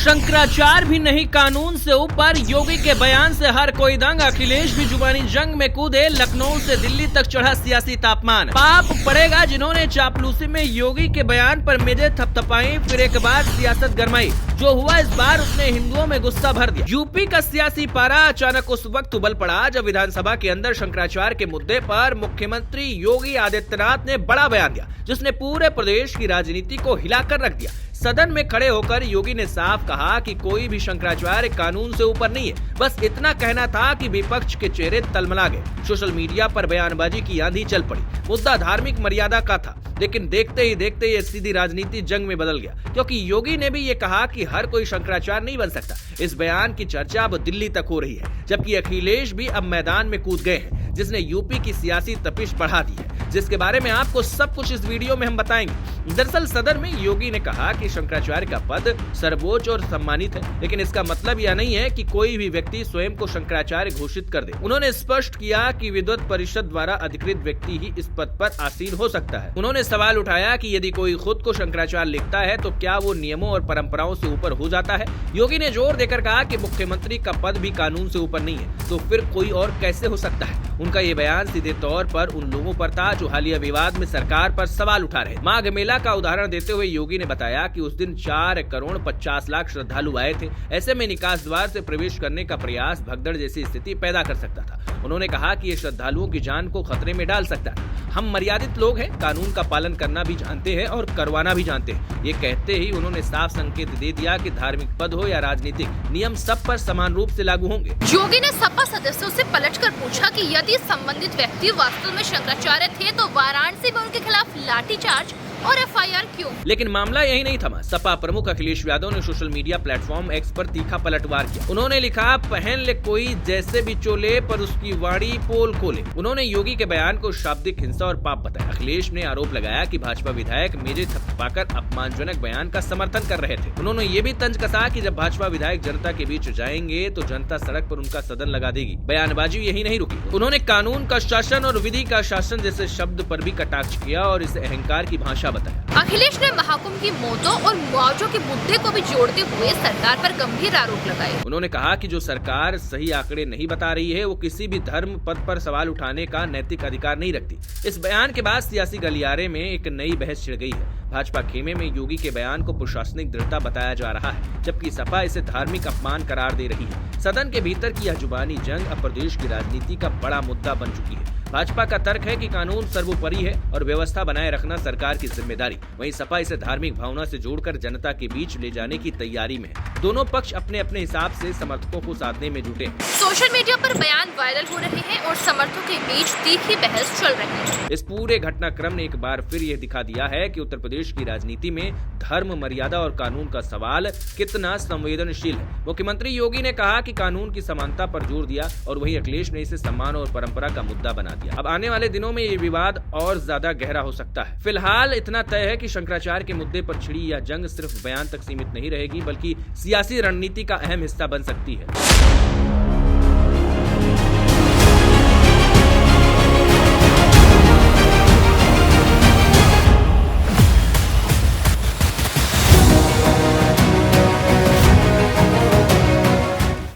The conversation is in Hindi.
शंकराचार्य भी नहीं कानून से ऊपर, योगी के बयान से हर कोई दंग। अखिलेश भी जुबानी जंग में कूदे, लखनऊ से दिल्ली तक चढ़ा सियासी तापमान। पाप पड़ेगा जिन्होंने चापलूसी में योगी के बयान पर मेजें थपथपाई, फिर एक बार सियासत गरमाई। जो हुआ इस बार उसने हिंदुओं में गुस्सा भर दिया। यूपी का सियासी पारा अचानक उस वक्त उबल पड़ा जब विधानसभा के अंदर शंकराचार्य के मुद्दे पर मुख्यमंत्री योगी आदित्यनाथ ने बड़ा बयान दिया, जिसने पूरे प्रदेश की राजनीति को हिलाकर रख दिया। सदन में खड़े होकर योगी ने साफ कहा कि कोई भी शंकराचार्य कानून से ऊपर नहीं है। बस इतना कहना था कि विपक्ष के चेहरे तलमला गए। सोशल मीडिया पर बयानबाजी की आंधी चल पड़ी। मुद्दा धार्मिक मर्यादा का था, लेकिन देखते ही देखते ये सीधी राजनीति जंग में बदल गया, क्योंकि योगी ने भी ये कहा कि हर कोई शंकराचार्य नहीं बन सकता। इस बयान की चर्चा अब दिल्ली तक हो रही है, जबकि अखिलेश भी अब मैदान में कूद गए हैं, जिसने यूपी की सियासी तपिश बढ़ा दी है, जिसके बारे में आपको सब कुछ इस वीडियो में हम बताएंगे। दरअसल सदन में योगी ने कहा कि शंकराचार्य का पद सर्वोच्च और सम्मानित है, लेकिन इसका मतलब यह नहीं है कि कोई भी व्यक्ति स्वयं को शंकराचार्य घोषित कर दे। उन्होंने स्पष्ट किया कि विद्वत परिषद द्वारा अधिकृत व्यक्ति ही इस पद पर आसीन हो सकता है। उन्होंने सवाल उठाया कि यदि कोई खुद को शंकराचार्य लिखता है तो क्या वो नियमों और परंपराओं से ऊपर हो जाता है। योगी ने जोर देकर कहा कि मुख्यमंत्री का पद भी कानून से ऊपर नहीं है, तो फिर कोई और कैसे हो सकता है। उनका ये बयान सीधे तौर पर उन लोगों पर था जो हालिया विवाद में सरकार पर सवाल उठा रहे। माघ मेला का उदाहरण देते हुए योगी ने बताया कि उस दिन 4,50,00,000 श्रद्धालु आए थे। ऐसे में निकास द्वार से प्रवेश करने का प्रयास भगदड़ जैसी स्थिति पैदा कर सकता था। उन्होंने कहा कि ये श्रद्धालुओं की जान को खतरे में डाल सकता है। हम मर्यादित लोग हैं, कानून का पालन करना भी जानते हैं और करवाना भी जानते हैं। ये कहते ही उन्होंने साफ संकेत दे दिया कि धार्मिक पद हो या राजनीतिक, नियम सब पर समान रूप से लागू होंगे। योगी ने सपा सदस्यों से पलटकर पूछा कि यदि संबंधित व्यक्ति वास्तव में शंकराचार्य थे तो वाराणसी में उनके खिलाफ लाठीचार्ज और एफआईआर क्यों? लेकिन मामला यही नहीं थमा। सपा प्रमुख अखिलेश यादव ने सोशल मीडिया प्लेटफॉर्म एक्स पर तीखा पलटवार किया। उन्होंने लिखा, पहन ले कोई जैसे भी चोले पर उसकी वाणी पोल खोले। उन्होंने योगी के बयान को शाब्दिक हिंसा और पाप बताया। अखिलेश ने आरोप लगाया कि भाजपा विधायक मेजे थपथपाकर अपमानजनक बयान का समर्थन कर रहे थे। उन्होंने ये भी तंज कसा कि जब भाजपा विधायक जनता के बीच जाएंगे तो जनता सड़क पर उनका सदन लगा देगी। बयानबाजी यही नहीं रुकी। उन्होंने कानून का शासन और विधि का शासन जैसे शब्द पर भी कटाक्ष किया और इसे अहंकार की भाषा बताया। अखिलेश ने महाकुंभ की मौतों और मुआवजों के मुद्दे को भी जोड़ते हुए सरकार पर गंभीर आरोप लगाए। उन्होंने कहा कि जो सरकार सही आंकड़े नहीं बता रही है वो किसी भी धर्म पद पर सवाल उठाने का नैतिक अधिकार नहीं रखती। इस बयान के बाद सियासी गलियारे में एक नई बहस छिड़ गई है। भाजपा खेमे में योगी के बयान को प्रशासनिक दृढ़ता बताया जा रहा है, जबकि सपा इसे धार्मिक अपमान करार दे रही है। सदन के भीतर की यह जुबानी जंग अब प्रदेश की राजनीति का बड़ा मुद्दा बन चुकी है। भाजपा का तर्क है कि कानून सर्वोपरि है और व्यवस्था बनाए रखना सरकार की जिम्मेदारी। वहीं सपा इसे धार्मिक भावना से जोड़कर जनता के बीच ले जाने की तैयारी में है। दोनों पक्ष अपने अपने हिसाब से समर्थकों को साधने में जुटे हैं। सोशल मीडिया पर बयान वायरल हो रहे हैं और समर्थकों के बीच तीखी बहस चल रही है। इस पूरे घटनाक्रम ने एक बार फिर यह दिखा दिया है कि उत्तर प्रदेश की राजनीति में धर्म, मर्यादा और कानून का सवाल कितना संवेदनशील है। मुख्यमंत्री योगी ने कहा कि कानून की समानता पर जोर दिया और वहीं अखिलेश ने इसे सम्मान और परंपरा का मुद्दा बना दिया। अब आने वाले दिनों में ये विवाद और ज्यादा गहरा हो सकता है। फिलहाल इतना तय है कि शंकराचार्य के मुद्दे पर छिड़ी यह जंग सिर्फ बयान तक सीमित नहीं रहेगी, बल्कि सियासी रणनीति का अहम हिस्सा बन सकती है।